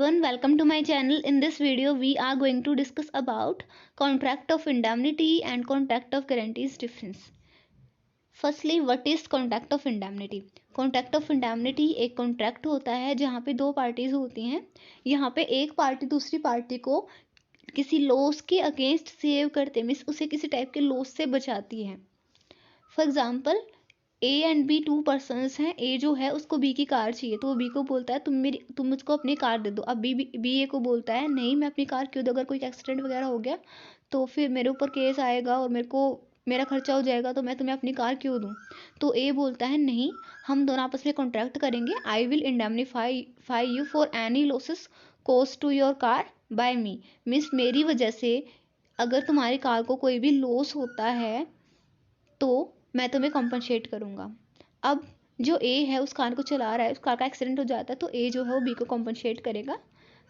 Everyone, welcome to my channel. In this video, we are going to discuss about contract of indemnity and contract of guarantees difference. Firstly, what is contract of indemnity? Contract of indemnity एक contract होता है जहाँ पे दो parties होती हैं. यहाँ पे एक पार्टी दूसरी पार्टी को किसी लॉस के अगेंस्ट सेव करते मीन्स उसे किसी टाइप के लॉस से बचाती है. For example, A and B two persons हैं. ए जो है उसको बी की कार चाहिए तो वो बी को बोलता है तुम मुझको अपनी कार दे दो. अब बी ए को बोलता है नहीं, मैं अपनी कार क्यों दूँ, अगर कोई एक्सीडेंट वगैरह हो गया तो फिर मेरे ऊपर केस आएगा और मेरा खर्चा हो जाएगा, तो मैं तुम्हें अपनी कार क्यों दूँ. तो ए बोलता है नहीं, हम दोनों आपस में कॉन्ट्रैक्ट करेंगे. I will indemnify you for any losses cost to your car by me. Means मेरी वजह से अगर तुम्हारी कार को कोई भी लॉस होता है तो मैं तुम्हें कॉम्पनसेट करूँगा. अब जो ए है उस कार को चला रहा है, उस कार का एक्सीडेंट हो जाता है तो ए जो है वो बी को कॉम्पनसेट करेगा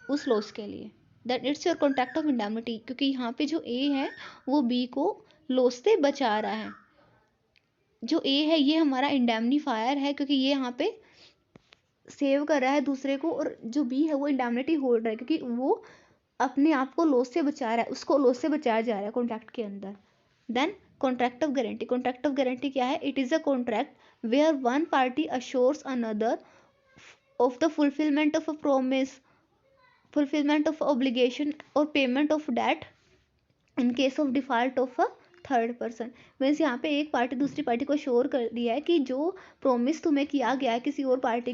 उस लॉस के लिए. That it's your contract of indemnity, क्योंकि यहाँ पे जो ए है वो बी को लॉस से बचा रहा है. जो ए है ये हमारा इंडेमनीफायर है क्योंकि ये यहाँ पे सेव कर रहा है दूसरे को, और जो बी है वो इंडेमनिटी होल्डर है क्योंकि वो अपने आप को लॉस से बचा रहा है, उसको लॉस से बचाया जा रहा है कॉन्ट्रैक्ट के अंदर. Then contract of guarantee. Contract of guarantee क्या है? It is a contract where one party assures another of the fulfillment of a promise, fulfillment of obligation or payment of debt in case of default of a third person. Means यहाँ पे एक party दूसरी party को sure कर दिया है कि जो प्रोमिस तुम्हें किया गया है किसी और पार्टी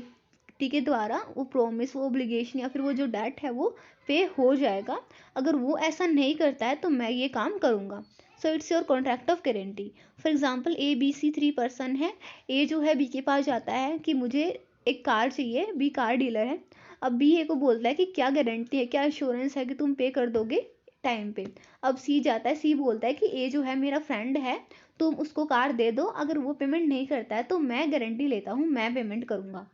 के द्वारा, वो प्रोमिस, वो ऑब्लिगेशन या फिर वो जो डेट है वो पे हो जाएगा. अगर वो ऐसा नहीं करता है तो मैं ये काम करूँगा. So it's your contract of guarantee. For example, A B C three person है. ए जो है बी के पास जाता है कि मुझे एक कार चाहिए, बी कार डीलर है. अब बी ए को बोलता है कि क्या गारंटी है, क्या इंश्योरेंस है कि तुम पे कर दोगे टाइम पे. अब सी जाता है, सी बोलता है कि ए जो है मेरा फ्रेंड है, तुम उसको कार दे दो, अगर वो पेमेंट नहीं करता है तो मैं गारंटी लेता हूँ, मैं पेमेंट करूँगा.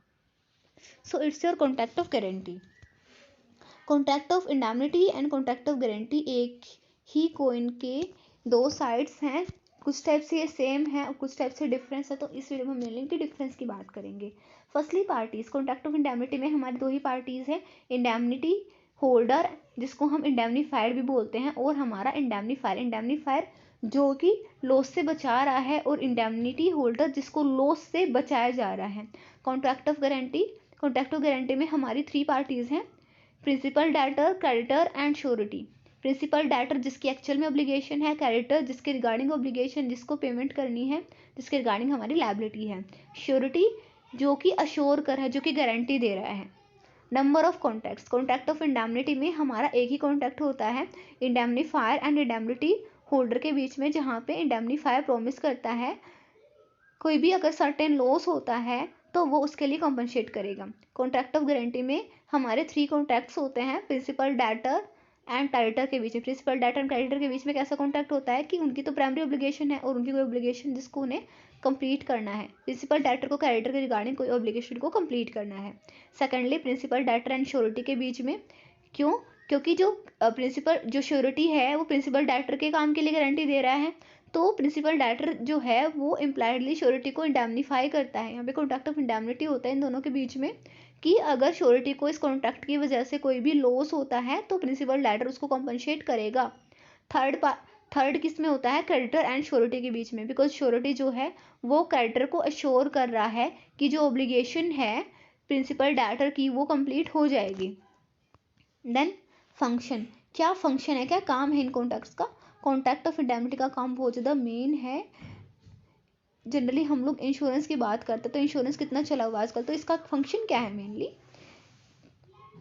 So it's your contract of guarantee. Contract of indemnity and contract of guarantee एक ही कॉइन के दो साइड्स हैं. कुछ टाइप से ये सेम है और कुछ टाइप से डिफरेंस है, तो इस वीडियो में हम मिलेंगे कि डिफरेंस की बात करेंगे. Firstly parties. Contract of indemnity में हमारी दो ही पार्टीज हैं, इंडेमनिटी होल्डर जिसको हम इंडेमनीफाइड भी बोलते हैं, और हमारा इंडेमनीफायर. इंडेमनीफायर जो कि लॉस से बचा रहा है, और इंडेमनिटी होल्डर जिसको लॉस से बचाया जा रहा है. Contract of guarantee. Contract of guarantee में हमारी थ्री पार्टीज हैं, principal debtor, creditor and surety. Principal debtor जिसकी एक्चुअल में ऑब्लिगेशन है, क्रेडिटर जिसके रिगार्डिंग ऑब्लिगेशन, जिसको पेमेंट करनी है, जिसके रिगार्डिंग हमारी लायबिलिटी है. श्योरिटी जो कि अश्योर कर है, जो कि गारंटी दे रहा है. Number of contracts. Contract of indemnity में हमारा एक ही कॉन्ट्रैक्ट होता है इंडेमनीफायर एंड इंडेमनिटी होल्डर के बीच में, जहाँ पे इंडेमनीफायर प्रॉमिस करता है कोई भी अगर सर्टेन लॉस होता है तो वो उसके लिए कॉम्पनसेट करेगा. कॉन्ट्रैक्ट ऑफ गारंटी में हमारे थ्री कॉन्ट्रैक्ट्स होते हैं प्रिंसिपल डेटर एंड क्रेडिटर के बीच में. प्रिंसिपल डेटर एंड क्रेडिटर के बीच में कैसा कॉन्ट्रैक्ट होता है कि उनकी तो प्राइमरी ऑब्लिगेशन है और उनकी कोई ऑब्लिगेशन जिसको उन्हें कंप्लीट करना है. प्रिंसिपल डेटर को क्रेडिटर के रिगार्डिंग कोई ऑब्लिगेशन को कंप्लीट करना है. Secondly, principal debtor and surety के बीच में. क्यों? क्योंकि जो प्रिंसिपल जो श्योरिटी है वो प्रिंसिपल डेटर के काम के लिए गारंटी दे रहा है, तो प्रिंसिपल डेटर जो है वो इम्प्लाइडली श्योरिटी को इंडेमनीफाई करता है. यहाँ पे कॉन्ट्रैक्ट ऑफ इंडेमनिटी होता है इन दोनों के बीच में कि अगर श्योरिटी को इस कॉन्ट्रैक्ट की वजह से कोई भी लॉस होता है तो प्रिंसिपल डेटर उसको कॉम्पनसेट करेगा. थर्ड किस में होता है? क्रेडिटर एंड श्योरिटी के बीच में, बिकॉज श्योरिटी जो है वो क्रेडिटर को अश्योर कर रहा है कि जो ऑब्लिगेशन है प्रिंसिपल डेटर की वो कंप्लीट हो जाएगी. Then function. क्या फंक्शन है, क्या काम है इन कॉन्ट्रैक्ट्स का? कॉन्ट्रैक्ट ऑफ इंडेमनिटी का काम बहुत ज़्यादा मेन है. जनरली हम लोग इंश्योरेंस की बात करते हैं तो इंश्योरेंस कितना चला हुआ आजकल, तो इसका फंक्शन क्या है? Mainly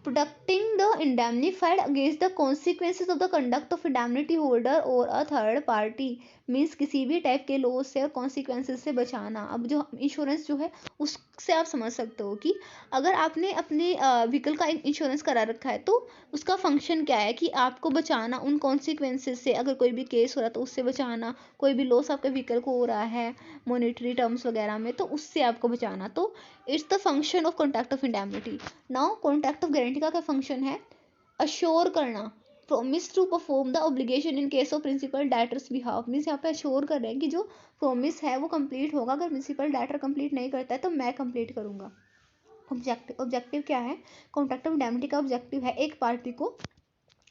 protecting the indemnified against the consequences of the conduct of indemnity holder और अ थर्ड पार्टी. मीन्स किसी भी टाइप के लॉस से और कॉन्सिक्वेंसेज से बचाना. अब जो इंश्योरेंस जो है उससे आप समझ सकते हो कि अगर आपने अपने व्हीकल का इंश्योरेंस करा रखा है तो उसका फंक्शन क्या है कि आपको बचाना उन कॉन्सिक्वेंसेज से. अगर कोई भी केस हो रहा है तो उससे बचाना, कोई भी लॉस आपके व्हीकल को हो रहा है मॉनेटरी टर्म्स वगैरह में तो उससे आपको बचाना. तो it's the function of contract of indemnity. Now contract of guarantee का क्या फंक्शन है? अश्योर करना, promise to perform the obligation in case of principal debtor's behalf. Means यहाँ पे अश्योर कर रहे हैं कि जो प्रोमिस है वो कंप्लीट होगा, अगर प्रिंसिपल डेटर कंप्लीट नहीं करता है तो मैं कंप्लीट करूँगा. ऑब्जेक्टिव क्या है? कॉन्ट्रैक्ट ऑफ इंडेमनिटी का ऑब्जेक्टिव है एक पार्टी को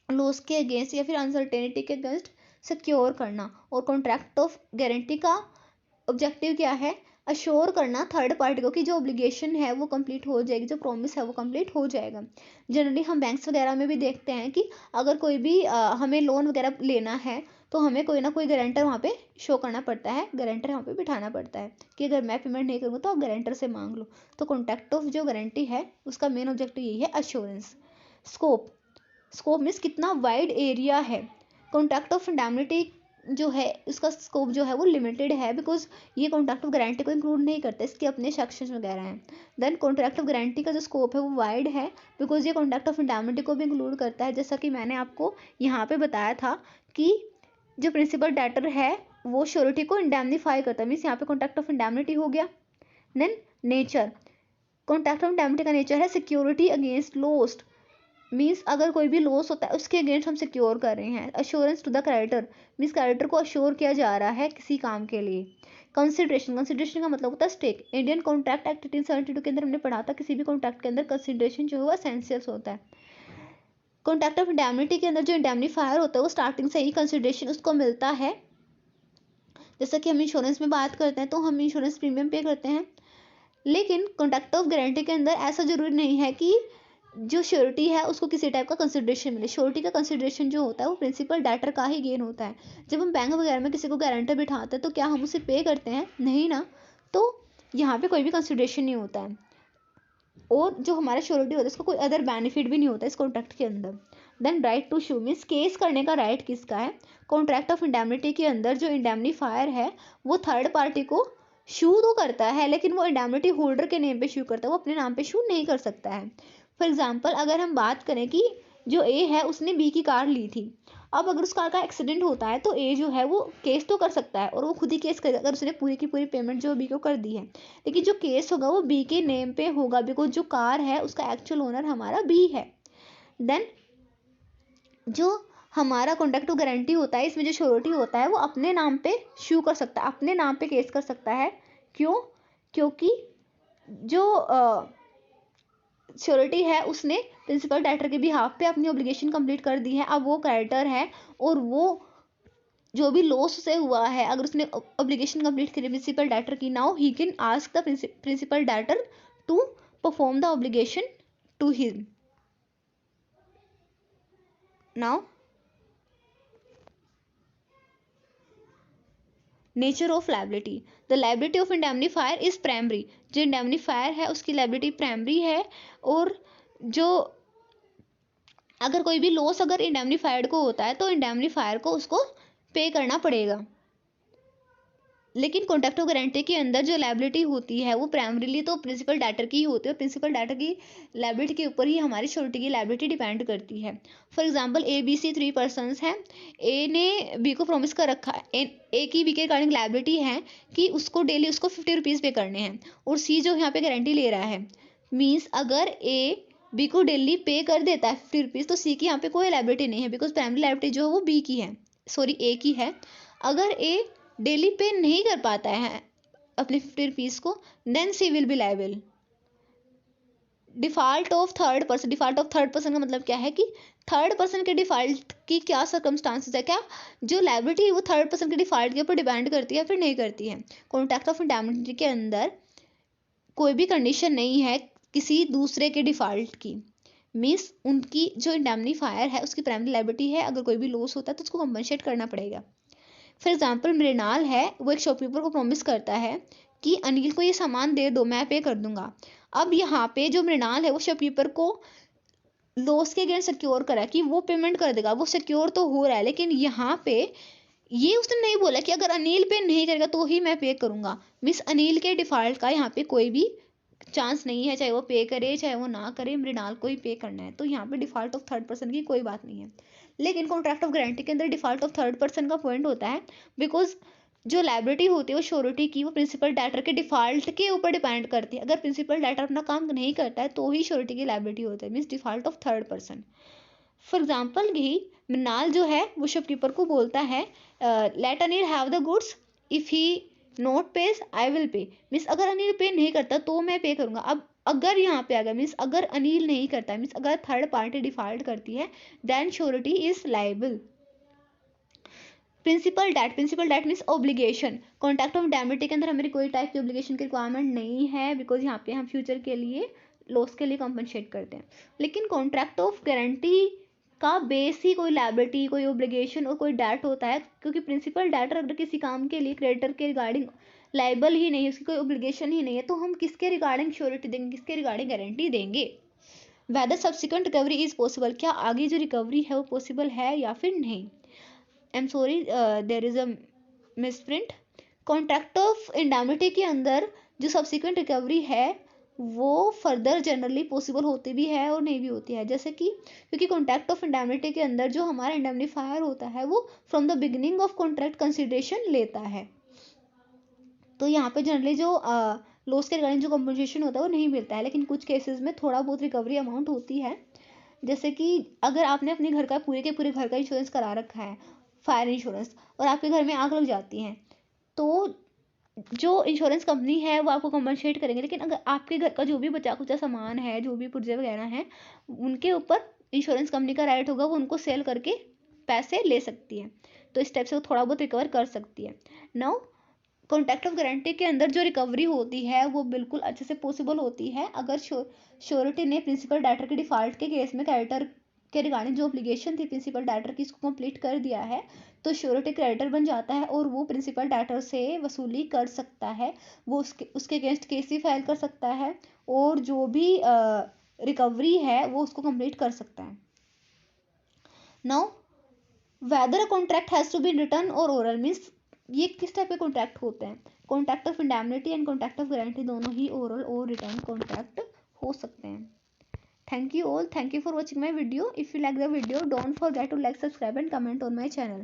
लॉस के अगेंस्ट या फिर अनसर्टेनिटी के अगेंस्ट सिक्योर करना, और कॉन्ट्रैक्ट ऑफ गारंटी का ऑब्जेक्टिव क्या है? अश्योर करना थर्ड पार्टी को कि जो ऑब्लिगेशन है वो कंप्लीट हो जाएगी, जो प्रॉमिस है वो कंप्लीट हो जाएगा। जनरली हम बैंक्स वगैरह में भी देखते हैं कि अगर कोई भी हमें लोन वगैरह लेना है तो हमें कोई ना कोई गारंटर वहाँ पे शो करना पड़ता है, गारंटर वहाँ पे बिठाना पड़ता है कि अगर मैं पेमेंट नहीं करूँगा तो आप गारंटर से मांग लो। तो कॉन्ट्रैक्ट ऑफ जो गारंटी है उसका मेन ऑब्जेक्टिव यही है, अश्योरेंस। स्कोप मीन्स कितना वाइड एरिया है। कॉन्ट्रैक्ट ऑफ इंडेमनिटी जो है उसका स्कोप जो है वो लिमिटेड है, बिकॉज ये कॉन्ट्रैक्ट ऑफ गारंटी को इंक्लूड नहीं करता, इसके अपने सेक्शंस वगैरह हैं। देन कॉन्ट्रैक्ट ऑफ गारंटी का जो स्कोप है वो वाइड है, बिकॉज ये कॉन्ट्रैक्ट ऑफ इंडेमनिटी को भी इंक्लूड करता है। जैसा कि मैंने आपको यहाँ पे बताया था कि जो प्रिंसिपल डेटर है वो श्योरिटी को इंडेमनीफाई करता है, मीन्स यहाँ पे कॉन्ट्रैक्ट ऑफ इंडेमनिटी हो गया। Then nature, contract of indemnity का नेचर है सिक्योरिटी अगेंस्ट लॉस, मीन्स अगर कोई भी लॉस होता है उसके अगेंस्ट हम सिक्योर कर रहे हैं। Assurance to the creditor, means creditor को अश्योर किया जा रहा है किसी काम के लिए। कंसिडरेशन का मतलब होता है स्टेक। इंडियन कॉन्ट्रैक्ट एक्ट 1872 के अंदर हमने पढ़ा था किसी भी कॉन्ट्रैक्ट के अंदर कंसिडरेशन जो है वो एसेंशियल्स होता है। कॉन्ट्रैक्ट ऑफ इंडेमनिटी के अंदर जो इंडेमनीफायर होता है वो स्टार्टिंग से ही कंसिडरेशन उसको मिलता है। जैसा कि हम इंश्योरेंस में बात करते हैं तो हम इंश्योरेंस प्रीमियम पे करते हैं, लेकिन कॉन्ट्रैक्ट ऑफ गारंटी के अंदर ऐसा जरूरी नहीं है कि जो श्योरिटी है उसको किसी टाइप का कंसिडरेशन मिले। श्योरिटी का कंसिडरेशन जो होता है वो प्रिंसिपल डेटर का ही गेन होता है। जब हम बैंक वगैरह में किसी को गारंटर बिठाते हैं तो क्या हम उसे पे करते हैं? नहीं ना, तो यहाँ पे कोई भी कंसिडरेशन नहीं होता है, और जो हमारा श्योरिटी होता है उसका कोई अदर बेनिफिट भी नहीं होता इस कॉन्ट्रैक्ट के अंदर। Then right to sue, means case करने का राइट किसका है? कॉन्ट्रैक्ट ऑफ इंडेमनिटी के अंदर जो इंडेमनीफायर है वो थर्ड पार्टी को शू तो करता है, लेकिन वो इंडेमनिटी होल्डर के नेम पे शू करता है, वो अपने नाम पे शू नहीं कर सकता है। फॉर एग्जाम्पल अगर हम बात करें कि जो ए है उसने बी की कार ली थी, अब अगर उस कार का एक्सीडेंट होता है तो ए जो है वो केस तो कर सकता है और वो खुद ही केस करेगा अगर उसने पूरी की पूरी पेमेंट जो बी को कर दी है, लेकिन जो केस होगा वो बी के नेम पे होगा, बिकॉज जो कार है उसका एक्चुअल ओनर हमारा बी है। देन जो हमारा कॉन्ट्रैक्ट ऑफ गारंटी होता है इसमें जो श्योरिटी होता है वो अपने नाम पे शू कर सकता है, अपने नाम पे केस कर सकता है। क्यों? क्योंकि जो श्योरिटी है उसने प्रिंसिपल डेटर के बिहाफ पे अपनी ऑब्लिगेशन कंप्लीट कर दी है। अब वो क्रेडिटर है और वो जो भी लॉस उसे हुआ है अगर उसने ऑब्लिगेशन कंप्लीट करी प्रिंसिपल डेटर की, now he can ask the principal debtor to perform the obligation to him. Now nature of liability, the liability of indemnifier is primary, जो इंडेमनीफायर है उसकी लाइबिलिटी प्राइमरी है, और जो अगर कोई भी लॉस अगर इंडेमनीफायर्ड को होता है तो इंडेमनीफायर को उसको पे करना पड़ेगा। लेकिन कॉन्ट्रैक्ट ऑफ गारंटी के अंदर जो लाइबिलिटी होती है वो प्राइमरीली तो प्रिंसिपल डेटर की ही होती है, और प्रिंसिपल डेटर की लाइबिलिटी के ऊपर ही हमारी श्योरिटी की लाइबिलिटी डिपेंड करती है। For example A B C 3 persons हैं, ए ने बी को प्रॉमिस कर रखा है, ए की बी के रिगार्डिंग लाइबिलिटी है कि उसको डेली उसको 50 रुपीज़ पे करने हैं, और सी जो यहाँ पे गारंटी ले रहा है, मीन्स अगर ए बी को डेली पे कर देता है 50 रुपीज़ तो सी की यहाँ पे कोई लाइबिलिटी नहीं है, बिकॉज प्राइमरी लाइबिलिटी जो है वो बी की है, सॉरी ए की है। अगर ए डेली पे नहीं कर पाता है अपने 50 रुपीज़ को, then C will be liable. Default of third person, default of third person का मतलब क्या है कि थर्ड पर्सन के डिफॉल्ट की क्या सर्कमस्टांसेस है, क्या जो लाइबिलिटी है वो थर्ड पर्सन के डिफॉल्ट के ऊपर डिपेंड करती है फिर नहीं करती है। कॉन्ट्रैक्ट ऑफ इंडेमनिटी के अंदर कोई भी कंडीशन नहीं है किसी दूसरे के डिफॉल्ट की, मीन्स उनकी जो इंडेमनीफायर है उसकी प्राइमरी लाइबिलिटी है, अगर कोई भी लॉस होता है तो उसको कंपनसेट करना पड़ेगा। फॉर एग्जाम्पल मृणाल है, वो एक शॉपकीपर को प्रॉमिस करता है कि अनिल को ये सामान दे दो मैं पे कर दूंगा। अब यहाँ पे जो मृणाल है वो शॉपकीपर को लॉस के अगेंस्ट सिक्योर करा कि वो पेमेंट कर देगा, वो सिक्योर तो हो रहा है, लेकिन यहाँ पे ये उसने नहीं बोला कि अगर अनिल पे नहीं करेगा तो ही मैं पे करूंगा। मिस अनिल के डिफॉल्ट का यहाँ पे कोई भी चांस नहीं है, चाहे वो पे करे चाहे वो ना करे, मृणाल को ही पे करना है, तो यहाँ पे डिफॉल्ट ऑफ थर्ड पर्सन की कोई बात नहीं है। लेकिन कॉन्ट्रैक्ट ऑफ गारंटी के अंदर डिफॉल्ट ऑफ थर्ड पर्सन का पॉइंट होता है, बिकॉज जो लाइबिलिटी होती है वो श्योरिटी की वो प्रिंसिपल डेटर के डिफॉल्ट के ऊपर डिपेंड करती है। अगर प्रिंसिपल डेटर अपना काम नहीं करता है तो ही श्योरिटी की लाइबिलिटी होती है, means default of third person. For example he Mrinal जो है वो शॉपकीपर को बोलता है let Anil have the goods if he not pays I will pay, means अगर अनिल पे नहीं करता तो मैं पे करूंगा। अब अगर यहाँ पे अगर मीन्स अगर अनिल नहीं करता मीन्स अगर थर्ड पार्टी डिफॉल्ट करती है then surety is liable. Principal debt means obligation. Contract of indemnity के अंदर हमारी कोई टाइप की ऑब्लिगेशन की रिक्वायरमेंट नहीं है बिकॉज यहाँ पे हम फ्यूचर के लिए लॉस के लिए कॉम्पनसेट करते हैं। लेकिन कॉन्ट्रैक्ट ऑफ गारंटी का बेस ही कोई लायबिलिटी, कोई ऑब्लिगेशन और कोई डेट होता है, क्योंकि प्रिंसिपल डेटर अगर किसी काम के लिए क्रेडिटर के रिगार्डिंग लायबल ही नहीं है, उसकी कोई ऑब्लिगेशन ही नहीं है, तो हम किसके रिगार्डिंग श्योरिटी देंगे, किसके रिगार्डिंग गारंटी देंगे। Whether subsequent recovery is possible, क्या आगे जो रिकवरी है वो पॉसिबल है या फिर नहीं। I am sorry there is a misprint. Contract of indemnity के अंदर जो सब्सिक्वेंट रिकवरी है वो फर्दर जनरली पॉसिबल होती भी है और नहीं भी होती है, जैसे कि क्योंकि कॉन्ट्रैक्ट ऑफ इंडेमनिटी के अंदर जो हमारा इंडेमनीफायर होता है वो from the beginning of contract consideration लेता है, तो यहाँ पे जनरली जो लॉस के रिगार्डिंग जो कॉम्पनसेशन होता है वो नहीं मिलता है, लेकिन कुछ केसेस में थोड़ा बहुत रिकवरी अमाउंट होती है। जैसे कि अगर आपने अपने घर का पूरे के पूरे घर का इंश्योरेंस करा रखा है, फायर इंश्योरेंस, और आपके घर में आग लग जाती है, तो जो इंश्योरेंस कंपनी है वो आपको कॉम्पनसेट करेंगे, लेकिन अगर आपके घर का जो भी बचा कुचा सामान है, जो भी पुर्जे वगैरह हैं, उनके ऊपर इंश्योरेंस कंपनी का राइट होगा, वो उनको सेल करके पैसे ले सकती है, तो इस टाइप से वो थोड़ा बहुत रिकवर कर सकती है। नाउ कॉन्ट्रैक्ट ऑफ गारंटी के अंदर जो रिकवरी होती है वो बिल्कुल अच्छे से पॉसिबल होती है अगर श्योरिटी ने प्रिंसिपल डेटर के डिफॉल्ट के केस में क्रेडिटर के रिगार्डिंग जो ऑब्लिगेशन थी प्रिंसिपल डेटर की इसको कंप्लीट कर दिया है, तो श्योरिटी क्रेडिटर बन जाता है और वो प्रिंसिपल डेटर से वसूली कर सकता है, वो उसके अगेंस्ट केस भी फाइल कर सकता है और जो भी रिकवरी है वो उसको कंप्लीट कर सकता है। Now whether a contract has to be written और ओरल मीन्स ये किस टाइप के कॉन्ट्रैक्ट होते हैं। Contract of indemnity and contract of guarantee दोनों ही ओरल और रिटर्न कॉन्ट्रैक्ट हो सकते हैं। Thank you all. Thank you for watching my video. If you like the video, don't forget to like, subscribe and comment on my channel.